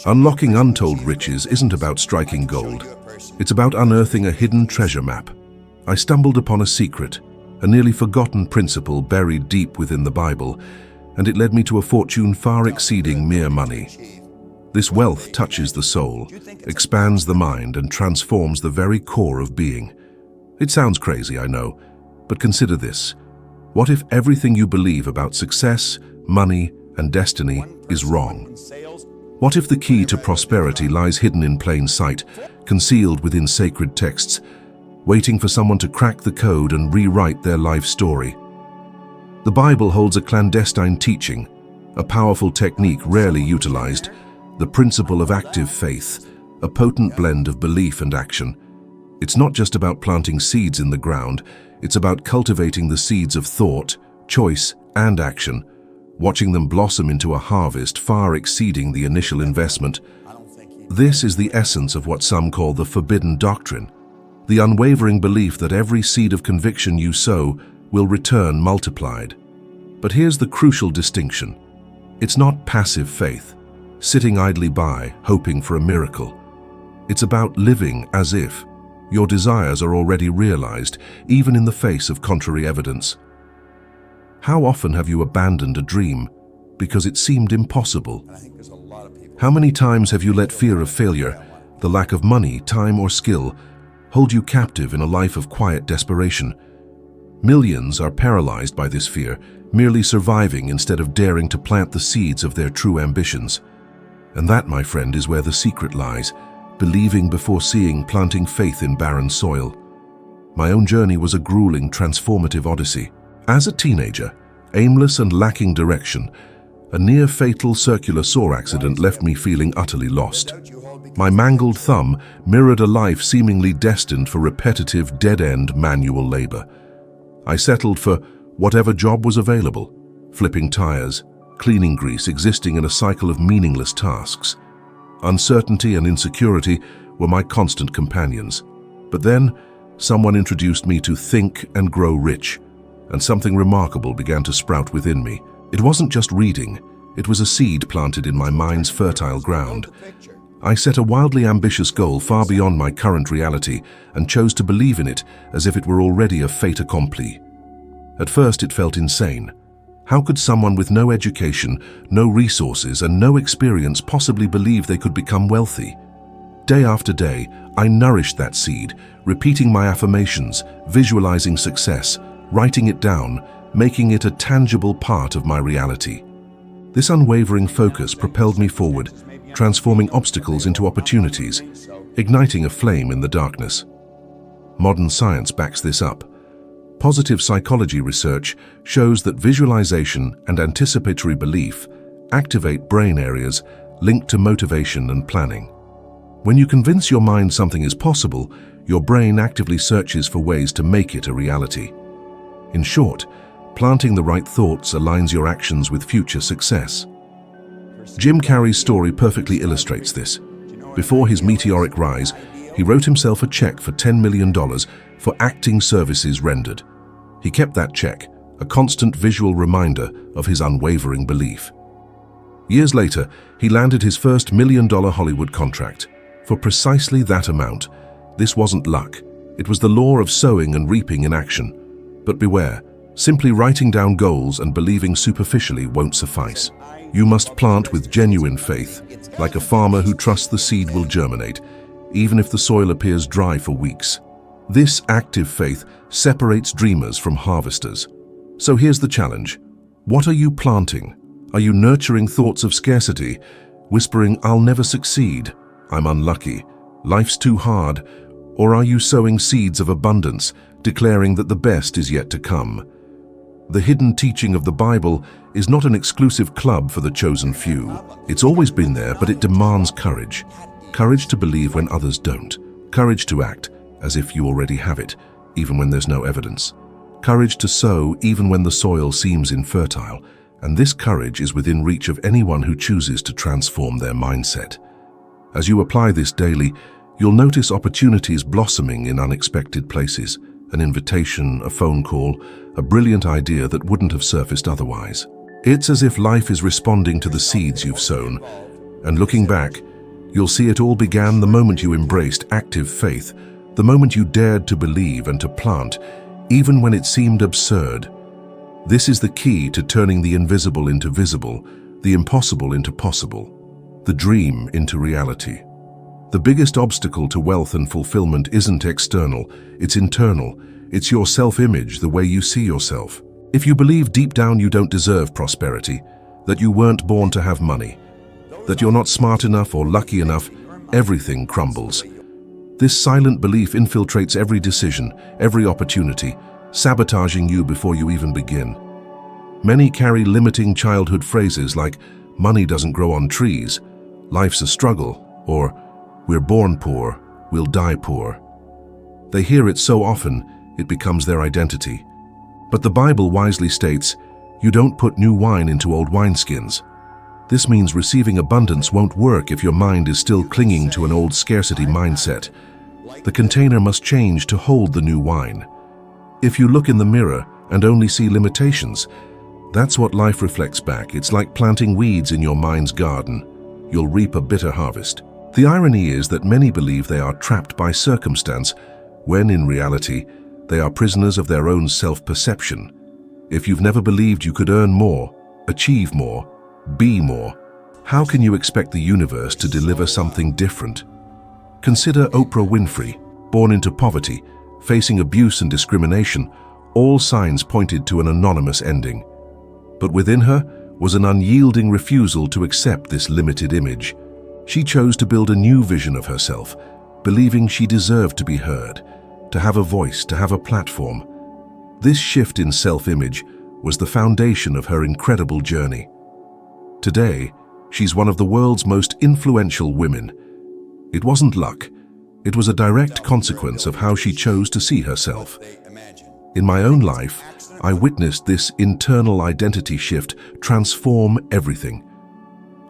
Unlocking untold riches isn't about striking gold. It's about unearthing a hidden treasure map. I stumbled upon a secret, a nearly forgotten principle buried deep within the Bible, and it led me to a fortune far exceeding mere money. This wealth touches the soul, expands the mind, and transforms the very core of being. It sounds crazy, I know, but consider this. What if everything you believe about success, money, and destiny is wrong? What if the key to prosperity lies hidden in plain sight, concealed within sacred texts, waiting for someone to crack the code and rewrite their life story? The Bible holds a clandestine teaching, a powerful technique rarely utilized, the principle of active faith, a potent blend of belief and action. It's not just about planting seeds in the ground, it's about cultivating the seeds of thought, choice, and action, watching them blossom into a harvest far exceeding the initial investment. This is the essence of what some call the forbidden doctrine, the unwavering belief that every seed of conviction you sow will return multiplied. But here's the crucial distinction. It's not passive faith, sitting idly by, hoping for a miracle. It's about living as if your desires are already realized, even in the face of contrary evidence. How often have you abandoned a dream because it seemed impossible? How many times have you let fear of failure, the lack of money, time, or skill, hold you captive in a life of quiet desperation? Millions are paralyzed by this fear, merely surviving instead of daring to plant the seeds of their true ambitions. And that, my friend, is where the secret lies, believing before seeing, planting faith in barren soil. My own journey was a grueling, transformative odyssey. As a teenager, aimless and lacking direction, a near-fatal circular saw accident left me feeling utterly lost. My mangled thumb mirrored a life seemingly destined for repetitive, dead-end manual labor. I settled for whatever job was available, flipping tires, cleaning grease, existing in a cycle of meaningless tasks. Uncertainty and insecurity were my constant companions. But then, someone introduced me to Think and Grow Rich, and something remarkable began to sprout within me. It wasn't just reading, it was a seed planted in my mind's fertile ground. I set a wildly ambitious goal far beyond my current reality and chose to believe in it as if it were already a fait accompli. At first it felt insane. How could someone with no education, no resources, and no experience possibly believe they could become wealthy? Day after day, I nourished that seed, repeating my affirmations, visualizing success, writing it down, making it a tangible part of my reality. This unwavering focus propelled me forward, transforming obstacles into opportunities, igniting a flame in the darkness. Modern science backs this up. Positive psychology research shows that visualization and anticipatory belief activate brain areas linked to motivation and planning. When you convince your mind something is possible, your brain actively searches for ways to make it a reality. In short, planting the right thoughts aligns your actions with future success. Jim Carrey's story perfectly illustrates this. Before his meteoric rise, he wrote himself a check for $10 million for acting services rendered. He kept that check, a constant visual reminder of his unwavering belief. Years later, he landed his first $1 million Hollywood contract. For precisely that amount, this wasn't luck. It was the law of sowing and reaping in action. But beware, simply writing down goals and believing superficially won't suffice. You must plant with genuine faith, like a farmer who trusts the seed will germinate, even if the soil appears dry for weeks. This active faith separates dreamers from harvesters. So here's the challenge. What are you planting? Are you nurturing thoughts of scarcity, whispering, "I'll never succeed, I'm unlucky, life's too hard," or are you sowing seeds of abundance, declaring that the best is yet to come? The hidden teaching of the Bible is not an exclusive club for the chosen few. It's always been there, but it demands courage. Courage to believe when others don't. Courage to act as if you already have it, even when there's no evidence. Courage to sow even when the soil seems infertile. And this courage is within reach of anyone who chooses to transform their mindset. As you apply this daily, you'll notice opportunities blossoming in unexpected places. An invitation, a phone call, a brilliant idea that wouldn't have surfaced otherwise. It's as if life is responding to the seeds you've sown, And looking back, you'll see it all began the moment you embraced active faith, the moment you dared to believe and to plant, even when it seemed absurd. This is the key to turning the invisible into visible, the impossible into possible, the dream into reality. The biggest obstacle to wealth and fulfillment isn't external, it's internal. It's your self-image, the way you see yourself. If you believe deep down you don't deserve prosperity, that you weren't born to have money, that you're not smart enough or lucky enough, everything crumbles. This silent belief infiltrates every decision, every opportunity, sabotaging you before you even begin. Many carry limiting childhood phrases like, money doesn't grow on trees, life's a struggle, or we're born poor, we'll die poor. They hear it so often, it becomes their identity. But the Bible wisely states, you don't put new wine into old wineskins. This means receiving abundance won't work if your mind is still clinging to an old scarcity mindset. The container must change to hold the new wine. If you look in the mirror and only see limitations, that's what life reflects back. It's like planting weeds in your mind's garden. You'll reap a bitter harvest. The irony is that many believe they are trapped by circumstance, when in reality, they are prisoners of their own self-perception. If you've never believed you could earn more, achieve more, be more, how can you expect the universe to deliver something different? Consider Oprah Winfrey, born into poverty, facing abuse and discrimination. All signs pointed to an anonymous ending. But within her was an unyielding refusal to accept this limited image. She chose to build a new vision of herself, believing she deserved to be heard, to have a voice, to have a platform. This shift in self-image was the foundation of her incredible journey. Today, she's one of the world's most influential women. It wasn't luck. It was a direct consequence of how she chose to see herself. In my own life, I witnessed this internal identity shift transform everything.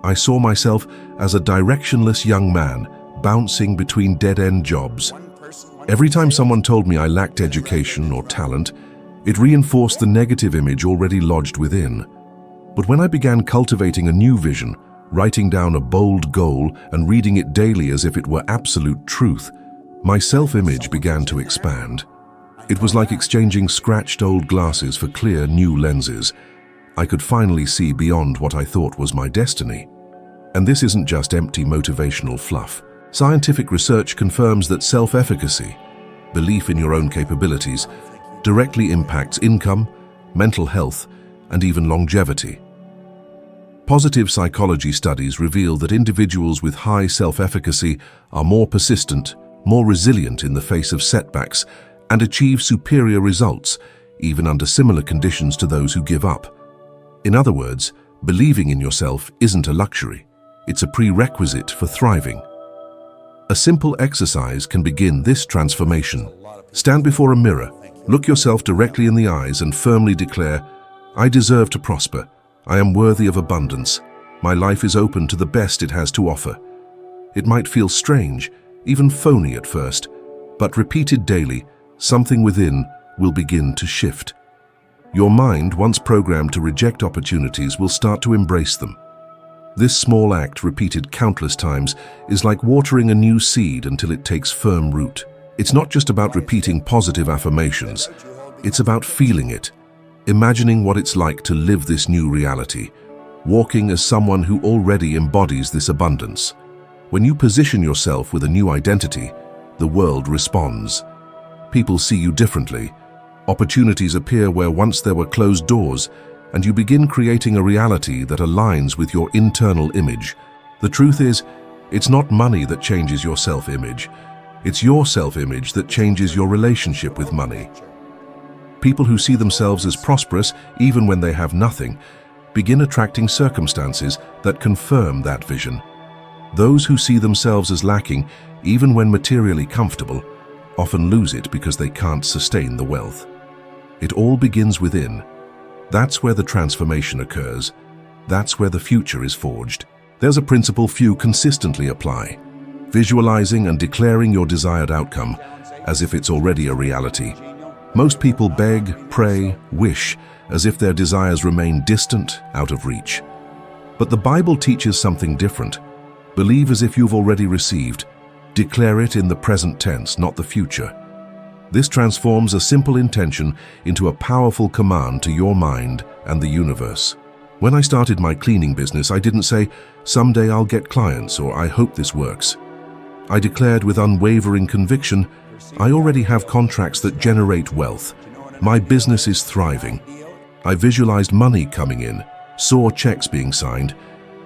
I saw myself as a directionless young man bouncing between dead-end jobs. Every time someone told me I lacked education or talent, it reinforced the negative image already lodged within. But when I began cultivating a new vision, writing down a bold goal and reading it daily as if it were absolute truth, my self-image began to expand. It was like exchanging scratched old glasses for clear new lenses. I could finally see beyond what I thought was my destiny. And this isn't just empty motivational fluff. Scientific research confirms that self-efficacy, belief in your own capabilities, directly impacts income, mental health, and even longevity. Positive psychology studies reveal that individuals with high self-efficacy are more persistent, more resilient in the face of setbacks, and achieve superior results, even under similar conditions to those who give up. In other words, believing in yourself isn't a luxury. It's a prerequisite for thriving. A simple exercise can begin this transformation. Stand before a mirror, look yourself directly in the eyes and firmly declare, I deserve to prosper. I am worthy of abundance. My life is open to the best it has to offer. It might feel strange, even phony at first, but repeated daily, something within will begin to shift. Your mind, once programmed to reject opportunities, will start to embrace them. This small act, repeated countless times, is like watering a new seed until it takes firm root. It's not just about repeating positive affirmations. It's about feeling it, imagining what it's like to live this new reality, walking as someone who already embodies this abundance. When you position yourself with a new identity, the world responds. People see you differently. Opportunities appear where once there were closed doors, and you begin creating a reality that aligns with your internal image. The truth is, it's not money that changes your self-image. It's your self-image that changes your relationship with money. People who see themselves as prosperous, even when they have nothing, begin attracting circumstances that confirm that vision. Those who see themselves as lacking, even when materially comfortable, often lose it because they can't sustain the wealth. It all begins within. That's where the transformation occurs. That's where the future is forged. There's a principle few consistently apply: visualizing and declaring your desired outcome as if it's already a reality. Most people beg, pray, wish, as if their desires remain distant, out of reach. But the Bible teaches something different. Believe as if you've already received. Declare it in the present tense, not the future. This transforms a simple intention into a powerful command to your mind and the universe. When I started my cleaning business, I didn't say, "Someday I'll get clients," or "I hope this works." I declared with unwavering conviction, "I already have contracts that generate wealth. My business is thriving." I visualized money coming in, saw checks being signed,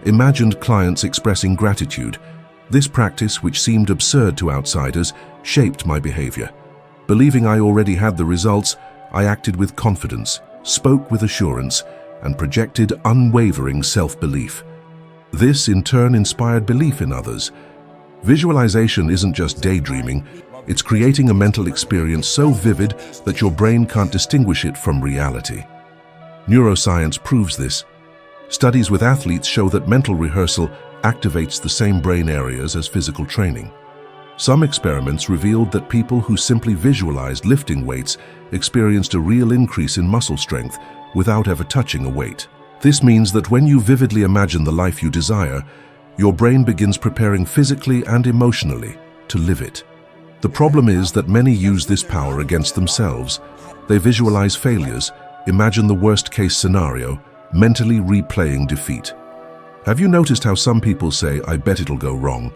imagined clients expressing gratitude. This practice, which seemed absurd to outsiders, shaped my behavior. Believing I already had the results, I acted with confidence, spoke with assurance, and projected unwavering self-belief. This, in turn, inspired belief in others. Visualization isn't just daydreaming, it's creating a mental experience so vivid that your brain can't distinguish it from reality. Neuroscience proves this. Studies with athletes show that mental rehearsal activates the same brain areas as physical training. Some experiments revealed that people who simply visualized lifting weights experienced a real increase in muscle strength without ever touching a weight. This means that when you vividly imagine the life you desire, your brain begins preparing physically and emotionally to live it. The problem is that many use this power against themselves. They visualize failures, imagine the worst-case scenario, mentally replaying defeat. Have you noticed how some people say, "I bet it'll go wrong.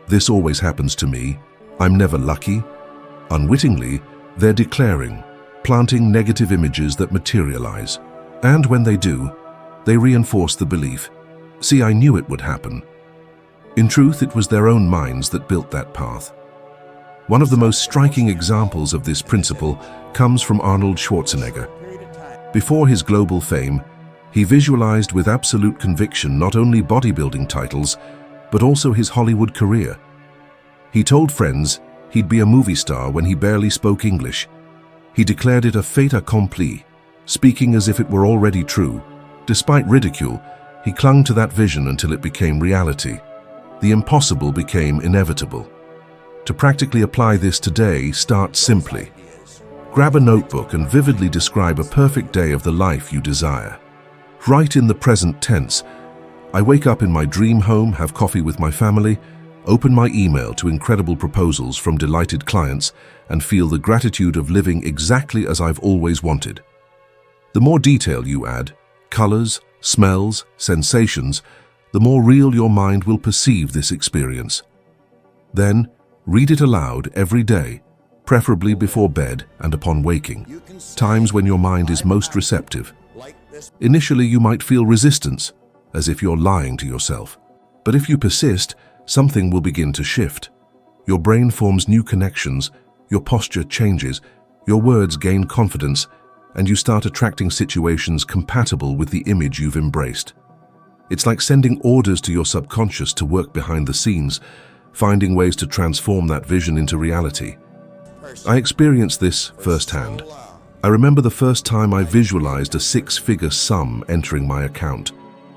This always happens to me. I'm never lucky"? Unwittingly, they're declaring, planting negative images that materialize. And when they do, they reinforce the belief, "See, I knew it would happen." In truth, it was their own minds that built that path. One of the most striking examples of this principle comes from Arnold Schwarzenegger. Before his global fame, he visualized with absolute conviction not only bodybuilding titles, but also his Hollywood career. He told friends he'd be a movie star when he barely spoke English. He declared it a fait accompli, speaking as if it were already true. Despite ridicule, he clung to that vision until it became reality. The impossible became inevitable. To practically apply this today, start simply. Grab a notebook and vividly describe a perfect day of the life you desire. Write in the present tense, "I wake up in my dream home, have coffee with my family, open my email to incredible proposals from delighted clients, and feel the gratitude of living exactly as I've always wanted." The more detail you add, colors, smells, sensations, the more real your mind will perceive this experience. Then, read it aloud every day, preferably before bed and upon waking, times when your mind is most receptive. Initially, you might feel resistance, as if you're lying to yourself. But if you persist, something will begin to shift. Your brain forms new connections, your posture changes, your words gain confidence, and you start attracting situations compatible with the image you've embraced. It's like sending orders to your subconscious to work behind the scenes, finding ways to transform that vision into reality. I experienced this firsthand. I remember the first time I visualized a six-figure sum entering my account,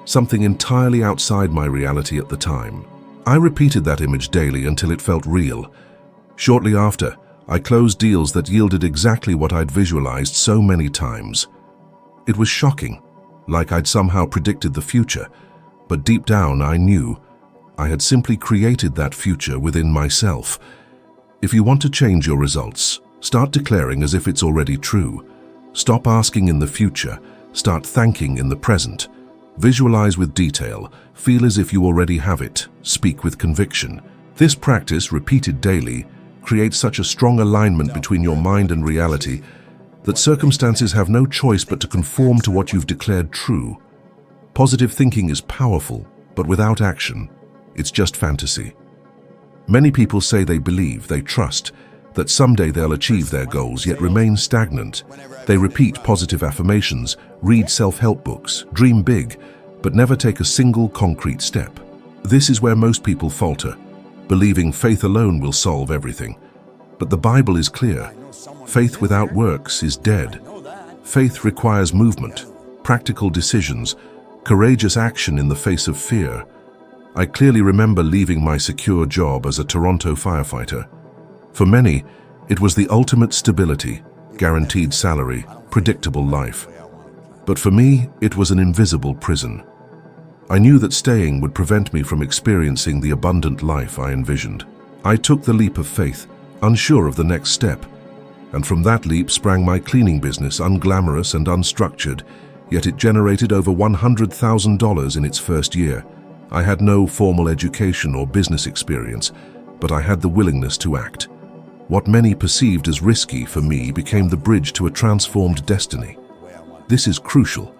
something entirely outside my reality at the time. I repeated that image daily until it felt real. Shortly after, I closed deals that yielded exactly what I'd visualized so many times. It was shocking, like I'd somehow predicted the future, but deep down I knew I had simply created that future within myself. If you want to change your results, start declaring as if it's already true. Stop asking in the future, start thanking in the present. Visualize with detail, feel as if you already have it, speak with conviction. This practice, repeated daily, creates such a strong alignment between your mind and reality that circumstances have no choice but to conform to what you've declared true. Positive thinking is powerful, but without action, it's just fantasy. Many people say they believe, they trust, that someday they'll achieve their goals, yet remain stagnant. They repeat positive affirmations, read self-help books, dream big, but never take a single concrete step. This is where most people falter, believing faith alone will solve everything. But the Bible is clear. Faith without works is dead. Faith requires movement, practical decisions, courageous action in the face of fear. I clearly remember leaving my secure job as a Toronto firefighter. For many, it was the ultimate stability, guaranteed salary, predictable life. But for me, it was an invisible prison. I knew that staying would prevent me from experiencing the abundant life I envisioned. I took the leap of faith, unsure of the next step. And from that leap sprang my cleaning business, unglamorous and unstructured, yet it generated over $100,000 in its first year. I had no formal education or business experience, but I had the willingness to act. What many perceived as risky for me became the bridge to a transformed destiny. This is crucial.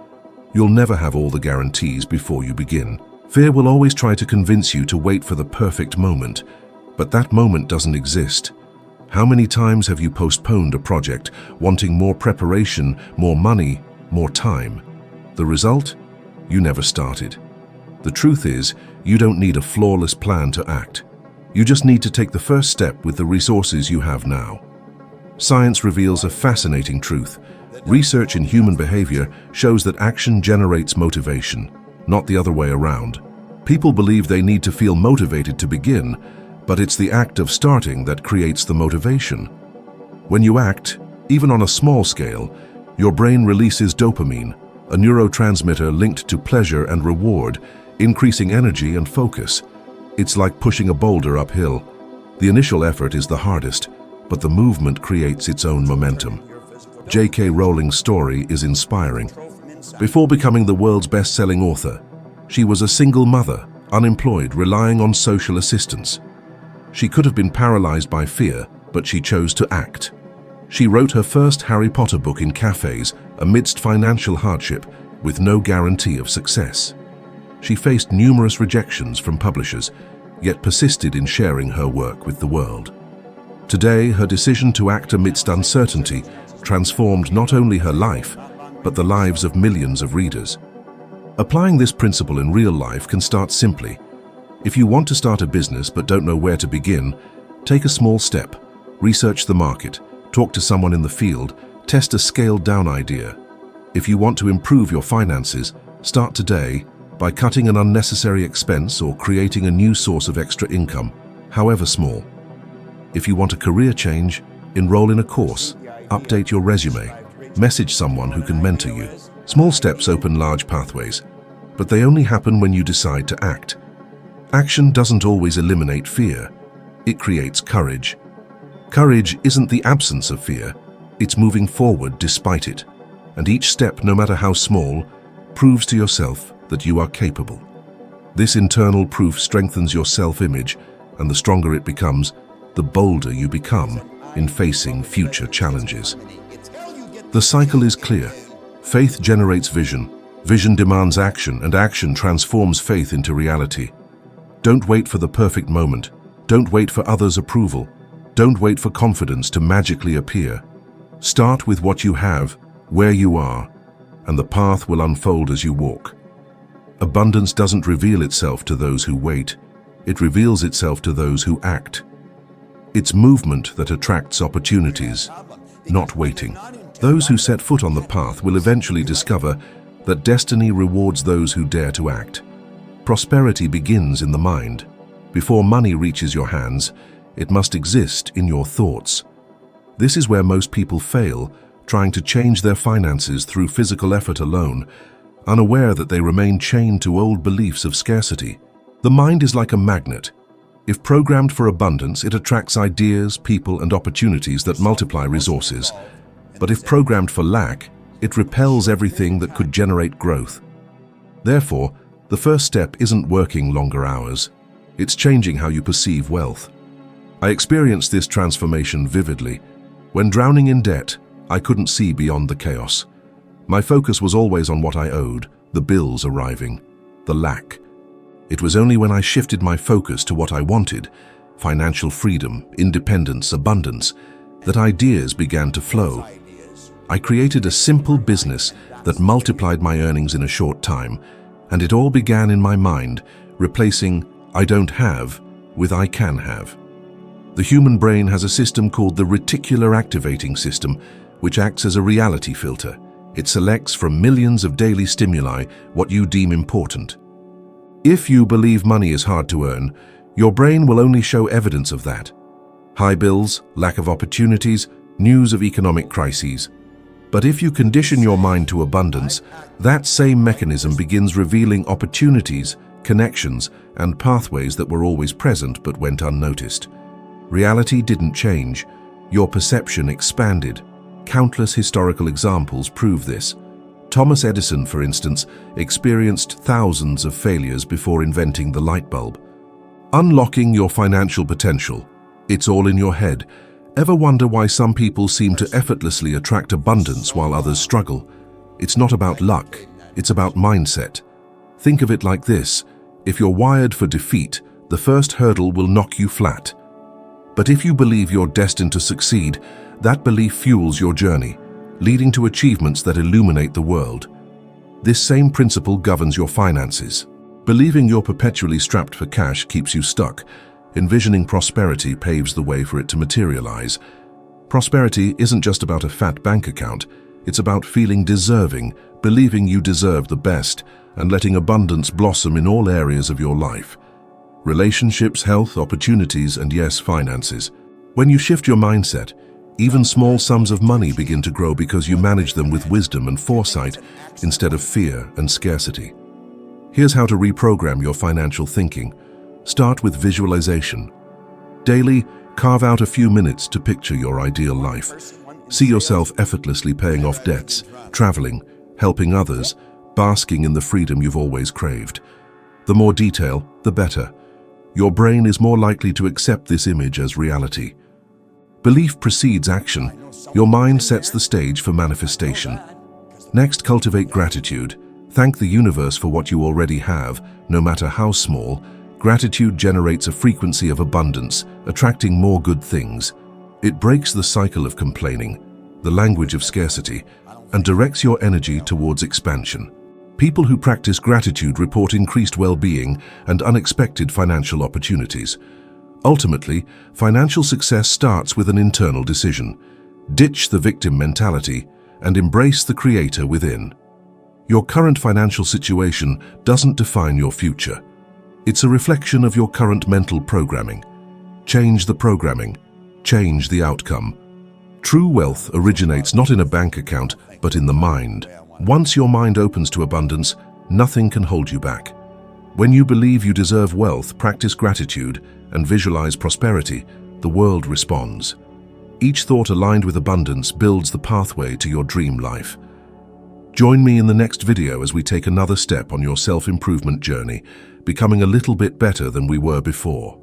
You'll never have all the guarantees before you begin. Fear will always try to convince you to wait for the perfect moment, but that moment doesn't exist. How many times have you postponed a project, wanting more preparation, more money, more time? The result? You never started. The truth is, you don't need a flawless plan to act. You just need to take the first step with the resources you have now. Science reveals a fascinating truth. Research in human behavior shows that action generates motivation, not the other way around. People believe they need to feel motivated to begin, but it's the act of starting that creates the motivation. When you act, even on a small scale, your brain releases dopamine, a neurotransmitter linked to pleasure and reward, increasing energy and focus. It's like pushing a boulder uphill. The initial effort is the hardest, but the movement creates its own momentum. J.K. Rowling's story is inspiring. Before becoming the world's best-selling author, she was a single mother, unemployed, relying on social assistance. She could have been paralyzed by fear, but she chose to act. She wrote her first Harry Potter book in cafes amidst financial hardship, with no guarantee of success. She faced numerous rejections from publishers, yet persisted in sharing her work with the world. Today, her decision to act amidst uncertainty transformed not only her life, but the lives of millions of readers. Applying this principle in real life can start simply. If you want to start a business but don't know where to begin, take a small step. Research the market, talk to someone in the field, test a scaled-down idea. If you want to improve your finances, start today by cutting an unnecessary expense or creating a new source of extra income, however small. If you want a career change, enroll in a course, update your resume, message someone who can mentor you. Small steps open large pathways, but they only happen when you decide to act. Action doesn't always eliminate fear. It creates courage. Courage isn't the absence of fear, it's moving forward despite it. And each step, no matter how small, proves to yourself that you are capable. This internal proof strengthens your self-image, and the stronger it becomes, the bolder you become in facing future challenges. The cycle is clear. Faith generates vision, vision demands action, and action transforms faith into reality. Don't wait for the perfect moment. Don't wait for others' approval. Don't wait for confidence to magically appear. Start with what you have, where you are, and the path will unfold as you walk. Abundance doesn't reveal itself to those who wait. It reveals itself to those who act. It's movement that attracts opportunities, not waiting. Those who set foot on the path will eventually discover that destiny rewards those who dare to act. Prosperity begins in the mind. Before money reaches your hands, it must exist in your thoughts. This is where most people fail, trying to change their finances through physical effort alone, unaware that they remain chained to old beliefs of scarcity. The mind is like a magnet. If programmed for abundance, it attracts ideas, people, and opportunities that multiply resources. But if programmed for lack, it repels everything that could generate growth. Therefore, the first step isn't working longer hours. It's changing how you perceive wealth. I experienced this transformation vividly. When drowning in debt, I couldn't see beyond the chaos. My focus was always on what I owed, the bills arriving, the lack. It was only when I shifted my focus to what I wanted, financial freedom, independence, abundance, that ideas began to flow. I created a simple business that multiplied my earnings in a short time, and it all began in my mind, replacing "I don't have" with "I can have." The human brain has a system called the reticular activating system, which acts as a reality filter. It selects from millions of daily stimuli what you deem important. If you believe money is hard to earn, your brain will only show evidence of that. High bills, lack of opportunities, news of economic crises. But if you condition your mind to abundance, that same mechanism begins revealing opportunities, connections, and pathways that were always present but went unnoticed. Reality didn't change. Your perception expanded. Countless historical examples prove this. Thomas Edison, for instance, experienced thousands of failures before inventing the light bulb. Unlocking your financial potential. It's all in your head. Ever wonder why some people seem to effortlessly attract abundance while others struggle? It's not about luck, it's about mindset. Think of it like this: if you're wired for defeat, the first hurdle will knock you flat. But if you believe you're destined to succeed, that belief fuels your journey, leading to achievements that illuminate the world. This same principle governs your finances. Believing you're perpetually strapped for cash keeps you stuck. Envisioning prosperity paves the way for it to materialize. Prosperity isn't just about a fat bank account. It's about feeling deserving, believing you deserve the best, and letting abundance blossom in all areas of your life. Relationships, health, opportunities, and yes, finances. When you shift your mindset, even small sums of money begin to grow because you manage them with wisdom and foresight instead of fear and scarcity. Here's how to reprogram your financial thinking. Start with visualization. Daily, carve out a few minutes to picture your ideal life. See yourself effortlessly paying off debts, traveling, helping others, basking in the freedom you've always craved. The more detail, the better. Your brain is more likely to accept this image as reality. Belief precedes action. Your mind sets the stage for manifestation. Next, cultivate gratitude. Thank the universe for what you already have, no matter how small. Gratitude generates a frequency of abundance, attracting more good things. It breaks the cycle of complaining, the language of scarcity, and directs your energy towards expansion. People who practice gratitude report increased well-being and unexpected financial opportunities. Ultimately, financial success starts with an internal decision. Ditch the victim mentality and embrace the creator within. Your current financial situation doesn't define your future. It's a reflection of your current mental programming. Change the programming, change the outcome. True wealth originates not in a bank account, but in the mind. Once your mind opens to abundance, nothing can hold you back. When you believe you deserve wealth, practice gratitude, and visualize prosperity, the world responds. Each thought aligned with abundance builds the pathway to your dream life. Join me in the next video as we take another step on your self-improvement journey, becoming a little bit better than we were before.